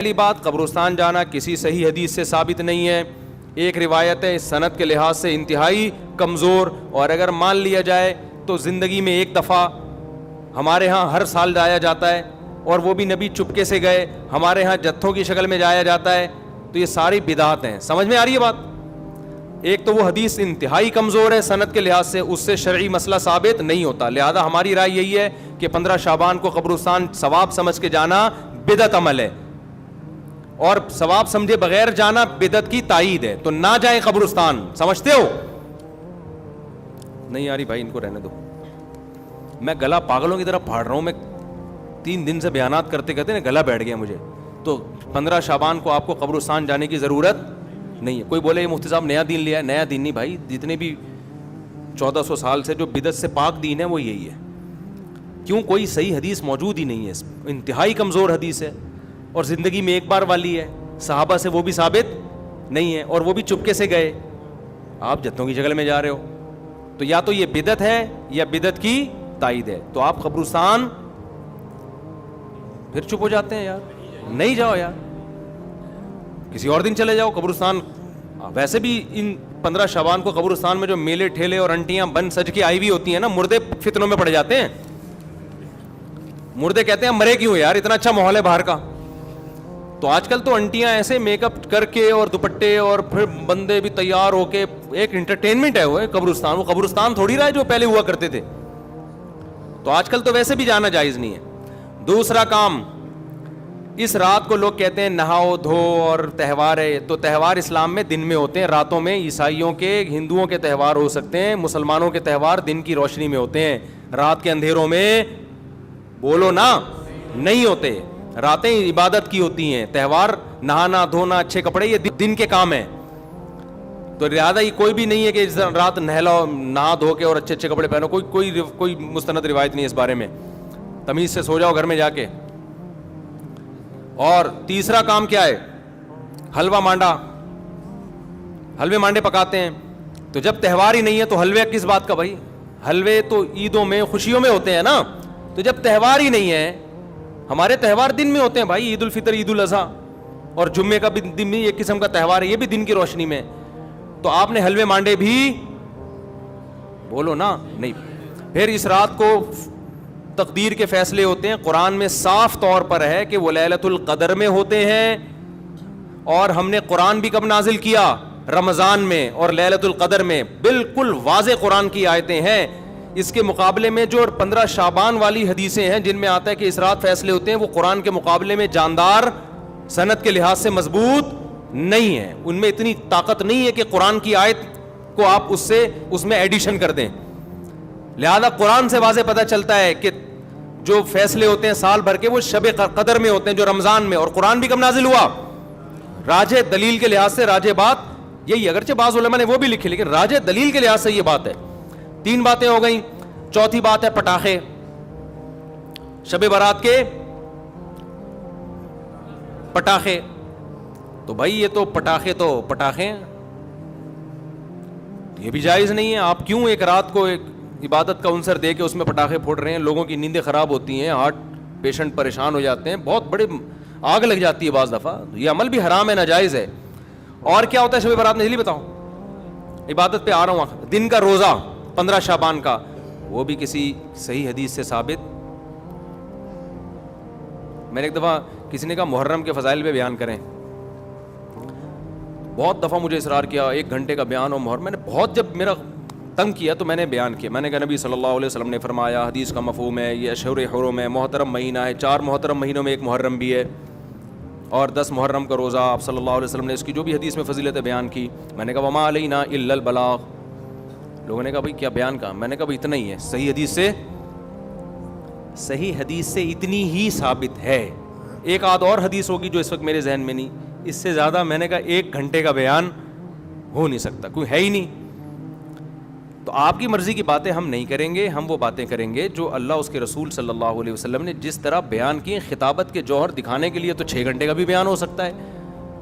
پہلی بات، قبرستان جانا کسی صحیح حدیث سے ثابت نہیں ہے. ایک روایت ہے صنعت کے لحاظ سے انتہائی کمزور, اور اگر مان لیا جائے تو زندگی میں ایک دفعہ. ہمارے ہاں ہر سال جایا جاتا ہے, اور وہ بھی نبی چپکے سے گئے. ہمارے ہاں جتھوں کی شکل میں جایا جاتا ہے. تو یہ ساری بدعات ہیں. سمجھ میں آ رہی ہے بات؟ ایک تو وہ حدیث انتہائی کمزور ہے صنعت کے لحاظ سے, اس سے شرعی مسئلہ ثابت نہیں ہوتا. لہذا ہماری رائے یہی ہے کہ 15 شعبان کو قبرستان ثواب سمجھ کے جانا بدعت عمل ہے, اور ثواب سمجھے بغیر جانا بدعت کی تائید ہے. تو نہ جائیں قبرستان. سمجھتے ہو؟ نہیں آ رہی بھائی, ان کو رہنے دو. میں گلا پاگلوں کی طرح پھاڑ رہا ہوں. میں 3 دن سے بیانات کرتے کرتے نا گلا بیٹھ گیا مجھے. تو 15 شعبان کو آپ کو قبرستان جانے کی ضرورت نہیں ہے. کوئی بولے یہ مفتی صاحب نیا دین لیا ہے. نیا دین نہیں بھائی, جتنے بھی 1400 سال سے جو بدعت سے پاک دین ہے وہ یہی ہے. کیوں؟ کوئی صحیح حدیث موجود ہی نہیں ہے, انتہائی کمزور حدیث ہے, اور زندگی میں ایک بار والی ہے. صحابہ سے وہ بھی ثابت نہیں ہے, اور وہ بھی چپکے سے گئے. آپ جتوں کی شکل میں جا رہے ہو. تو یا تو یہ بدعت ہے یا بدعت کی تائید ہے. تو آپ قبرستان پھر چپ ہو جاتے ہیں. یار نہیں جاؤ یار, کسی اور دن چلے جاؤ قبرستان. ویسے بھی ان 15 شعبان کو قبرستان میں جو میلے ٹھیلے اور انٹیاں بن سج کے آئی ہوئی ہوتی ہیں نا, مردے فتنوں میں پڑ جاتے ہیں. مردے کہتے ہیں مرے کیوں یار, اتنا اچھا ماحول ہے باہر کا. تو آج کل تو انٹیاں ایسے میک اپ کر کے اور دوپٹے, اور پھر بندے بھی تیار ہو کے, ایک انٹرٹینمنٹ ہے وہ قبرستان. وہ قبرستان تھوڑی رہا ہے جو پہلے ہوا کرتے تھے. تو آج کل تو ویسے بھی جانا جائز نہیں ہے. دوسرا کام, اس رات کو لوگ کہتے ہیں نہاؤ دھو اور تہوار ہے. تو تہوار اسلام میں دن میں ہوتے ہیں, راتوں میں. عیسائیوں کے, ہندوؤں کے تہوار ہو سکتے ہیں, مسلمانوں کے تہوار دن کی روشنی میں ہوتے ہیں. رات کے اندھیروں میں بولو نا نہیں ہوتے. راتیں عبادت کی ہوتی ہیں. تہوار نہانا دھونا اچھے کپڑے یہ دن کے کام ہیں. تو لہٰذا یہ کوئی بھی نہیں ہے کہ رات نہا دھو کے اور اچھے اچھے کپڑے پہنو. کوئی مستند روایت نہیں ہے اس بارے میں. تمیز سے سو جاؤ گھر میں جا کے. اور تیسرا کام کیا ہے؟ حلوہ مانڈا. حلوے مانڈے پکاتے ہیں. تو جب تہوار ہی نہیں ہے تو حلوے کس بات کا بھائی؟ حلوے تو عیدوں میں خوشیوں میں ہوتے ہیں نا. تو جب تہوار ہی نہیں ہے, ہمارے تہوار دن میں ہوتے ہیں بھائی. عید الفطر, عید الاضحیٰ, اور جمعے کا بھی دن میں ایک قسم کا تہوار ہے, یہ بھی دن کی روشنی میں. تو آپ نے حلوے مانڈے بھی بولو نا نہیں. پھر اس رات کو تقدیر کے فیصلے ہوتے ہیں. قرآن میں صاف طور پر ہے کہ وہ لیلۃ القدر میں ہوتے ہیں, اور ہم نے قرآن بھی کب نازل کیا؟ رمضان میں اور لیلۃ القدر میں. بالکل واضح قرآن کی آیتیں ہیں. اس کے مقابلے میں جو 15 شعبان والی حدیثیں ہیں جن میں آتا ہے کہ اس رات فیصلے ہوتے ہیں, وہ قرآن کے مقابلے میں جاندار, سند کے لحاظ سے مضبوط نہیں ہے. ان میں اتنی طاقت نہیں ہے کہ قرآن کی آیت کو آپ اس میں ایڈیشن کر دیں. لہذا قرآن سے واضح پتہ چلتا ہے کہ جو فیصلے ہوتے ہیں سال بھر کے وہ شب قدر میں ہوتے ہیں, جو رمضان میں. اور قرآن بھی کب نازل ہوا؟ راجح دلیل کے لحاظ سے راجح بات یہی, اگرچہ بعض علماء نے وہ بھی لکھی, لیکن راجح دلیل کے لحاظ سے یہ بات ہے. 3 باتیں ہو گئیں. چوتھی بات ہے پٹاخے. شب برات کے پٹاخے. تو بھائی یہ تو پٹاخے یہ بھی جائز نہیں ہے. آپ کیوں ایک رات کو ایک عبادت کا عنصر دے کے اس میں پٹاخے پھوڑ رہے ہیں؟ لوگوں کی نیندیں خراب ہوتی ہیں, ہارٹ پیشنٹ پریشان ہو جاتے ہیں, بہت بڑے آگ لگ جاتی ہے بعض دفعہ. یہ عمل بھی حرام ہے, ناجائز ہے. اور کیا ہوتا ہے شب برات میں جلدی بتاؤ؟ عبادت پہ آ رہا ہوں. دن کا روزہ 15 شعبان کا, وہ بھی کسی صحیح حدیث سے ثابت. میں نے ایک دفعہ کسی نے کہا محرم کے فضائل پہ بیان کریں. بہت دفعہ مجھے اصرار کیا 1 گھنٹے کا بیان ہو محرم. میں نے بہت جب میرا تنگ کیا تو میں نے بیان کیا. میں نے کہا نبی صلی اللہ علیہ وسلم نے فرمایا, حدیث کا مفہوم ہے, یہ اشہر حرم ہے, محترم مہینہ ہے, 4 محترم مہینوں میں ایک محرم بھی ہے, اور 10 محرم کا روزہ. آپ صلی اللہ علیہ وسلم نے اس کی جو بھی حدیث میں فضیلت بیان کی. میں نے کہا وما علینا الا البلاغ. لوگوں نے کہا بھائی کیا بیان کا؟ میں نے کہا بھائی اتنا ہی ہے. صحیح حدیث سے اتنی ہی ثابت ہے. ایک آدھ اور حدیث ہوگی جو اس وقت میرے ذہن میں نہیں. اس سے زیادہ میں نے کہا 1 گھنٹے کا بیان ہو نہیں سکتا, کوئی ہے ہی نہیں. تو آپ کی مرضی کی باتیں ہم نہیں کریں گے. ہم وہ باتیں کریں گے جو اللہ اس کے رسول صلی اللہ علیہ وسلم نے جس طرح بیان کی. خطابت کے جوہر دکھانے کے لیے تو 6 گھنٹے کا بھی بیان ہو سکتا ہے,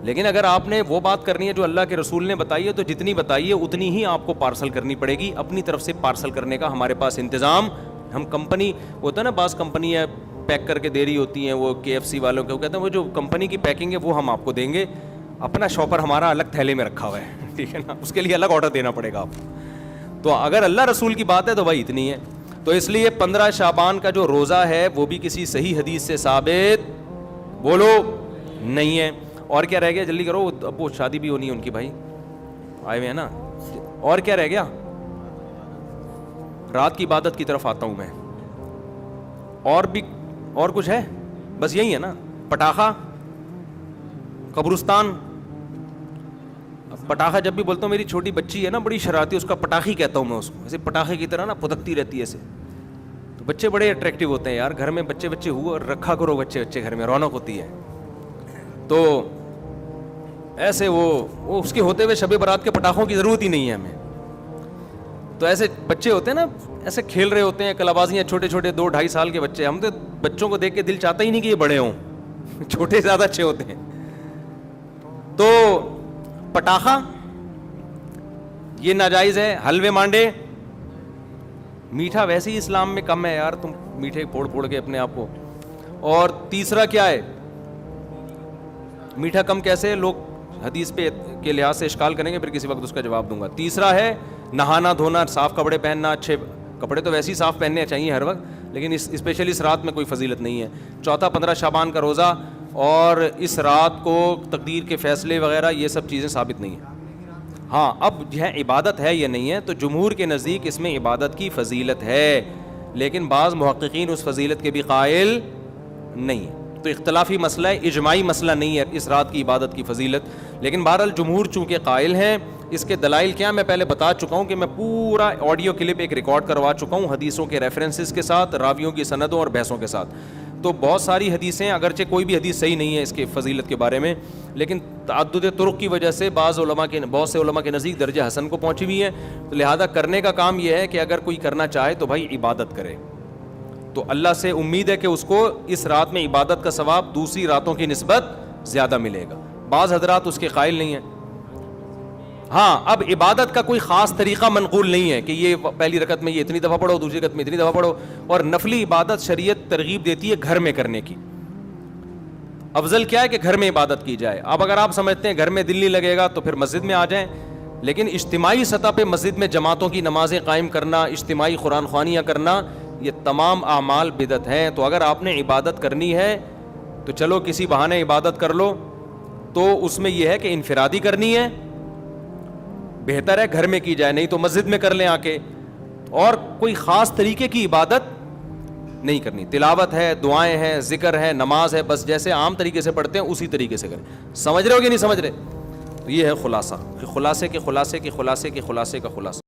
لیکن اگر آپ نے وہ بات کرنی ہے جو اللہ کے رسول نے بتائی ہے تو جتنی بتائی ہے اتنی ہی آپ کو پارسل کرنی پڑے گی. اپنی طرف سے پارسل کرنے کا ہمارے پاس انتظام. ہم کمپنی ہوتا ہے نا, بعض کمپنی ہے پیک کر کے دے رہی ہوتی ہیں وہ KFC والوں کے, وہ کہتے ہیں وہ جو کمپنی کی پیکنگ ہے وہ ہم آپ کو دیں گے, اپنا شاپر ہمارا الگ تھیلے میں رکھا ہوا ہے, ٹھیک ہے نا, اس کے لیے الگ آرڈر دینا پڑے گا آپ کو. تو اگر اللہ رسول کی بات ہے تو بھائی اتنی ہے. تو اس لیے 15 شعبان کا جو روزہ ہے وہ بھی کسی صحیح حدیث سے ثابت بولو نہیں ہے. اور کیا رہ گیا, جلدی کرو, اب وہ شادی بھی ہونی ہے ان کی, بھائی آئے ہوئے ہیں نا. اور کیا رہ گیا, رات کی عبادت کی طرف آتا ہوں میں. اور بھی اور کچھ ہے, بس یہی ہے نا. پٹاخہ, قبرستان. پٹاخہ جب بھی بولتا ہوں, میری چھوٹی بچی ہے نا بڑی شرارتی, اس کا پٹاخی کہتا ہوں میں اس کو, ایسے پٹاخے کی طرح نا پھدکتی رہتی ہے ایسے. تو بچے بڑے اٹریکٹیو ہوتے ہیں یار, گھر میں بچے ہوا رکھا کرو, بچے گھر میں رونق ہوتی ہے. تو ایسے وہ اس کے ہوتے ہوئے شب برات کے پٹاخوں کی ضرورت ہی نہیں ہے ہمیں. تو ایسے بچے ہوتے ہیں نا, ایسے کھیل رہے ہوتے ہیں کلابازیاں, چھوٹے چھوٹے 2-2.5 سال کے بچے. ہم تو بچوں کو دیکھ کے دل چاہتا ہی نہیں کہ یہ بڑے ہوں, چھوٹے زیادہ اچھے ہوتے ہیں. تو پٹاخہ یہ ناجائز ہے. حلوے مانڈے, میٹھا ویسے ہی اسلام میں کم ہے یار, تم میٹھے پھوڑ کے اپنے آپ کو. اور تیسرا کیا ہے, میٹھا کم کیسے, لوگ حدیث پہ کے لحاظ سے اشکال کریں گے, پھر کسی وقت اس کا جواب دوں گا. تیسرا ہے نہانا دھونا, صاف کپڑے پہننا. اچھے کپڑے تو ویسے ہی صاف پہننے چاہیے ہر وقت, لیکن اسپیشلی اس رات میں کوئی فضیلت نہیں ہے. چوتھا 15 شعبان کا روزہ, اور اس رات کو تقدیر کے فیصلے وغیرہ یہ سب چیزیں ثابت نہیں ہیں. ہاں اب جو ہے عبادت ہے یا نہیں ہے, تو جمہور کے نزدیک اس میں عبادت کی فضیلت ہے, لیکن بعض محققین اس فضیلت کے بھی قائل نہیں ہیں. تو اختلافی مسئلہ ہے, اجماعی مسئلہ نہیں ہے اس رات کی عبادت کی فضیلت. لیکن بہرحال جمہور چونکہ قائل ہیں. اس کے دلائل کیا میں پہلے بتا چکا ہوں کہ میں پورا آڈیو کلپ ایک ریکارڈ کروا چکا ہوں حدیثوں کے ریفرنسز کے ساتھ, راویوں کی سندوں اور بحثوں کے ساتھ. تو بہت ساری حدیثیں, اگرچہ کوئی بھی حدیث صحیح نہیں ہے اس کے فضیلت کے بارے میں, لیکن تعدد طرق کی وجہ سے بہت سے علماء کے نزدیک درجہ حسن کو پہنچی ہوئی ہیں. تو لہذا کرنے کا کام یہ ہے کہ اگر کوئی کرنا چاہے تو بھائی عبادت کرے. تو اللہ سے امید ہے کہ اس کو اس رات میں عبادت کا ثواب دوسری راتوں کی نسبت زیادہ ملے گا. بعض حضرات اس کے قائل نہیں ہیں. ہاں اب عبادت کا کوئی خاص طریقہ منقول نہیں ہے کہ یہ پہلی رکعت میں یہ اتنی دفعہ پڑھو, دوسری رکعت میں اتنی دفعہ پڑھو. اور نفلی عبادت شریعت ترغیب دیتی ہے گھر میں کرنے کی. افضل کیا ہے کہ گھر میں عبادت کی جائے. اب اگر آپ سمجھتے ہیں گھر میں دل نہیں لگے گا تو پھر مسجد میں آ جائیں, لیکن اجتماعی سطح پہ مسجد میں جماعتوں کی نمازیں قائم کرنا, اجتماعی قرآن خوانیاں کرنا, یہ تمام اعمال بدعت ہیں. تو اگر آپ نے عبادت کرنی ہے تو چلو کسی بہانے عبادت کر لو. تو اس میں یہ ہے کہ انفرادی کرنی ہے, بہتر ہے گھر میں کی جائے, نہیں تو مسجد میں کر لیں آ کے. اور کوئی خاص طریقے کی عبادت نہیں کرنی. تلاوت ہے, دعائیں ہیں, ذکر ہے, نماز ہے, بس جیسے عام طریقے سے پڑھتے ہیں اسی طریقے سے کریں. سمجھ رہے ہو کہ نہیں سمجھ رہے؟ تو یہ ہے خلاصہ, خلاصے کے خلاصے کے خلاصے کے خلاصے کا خلاصہ.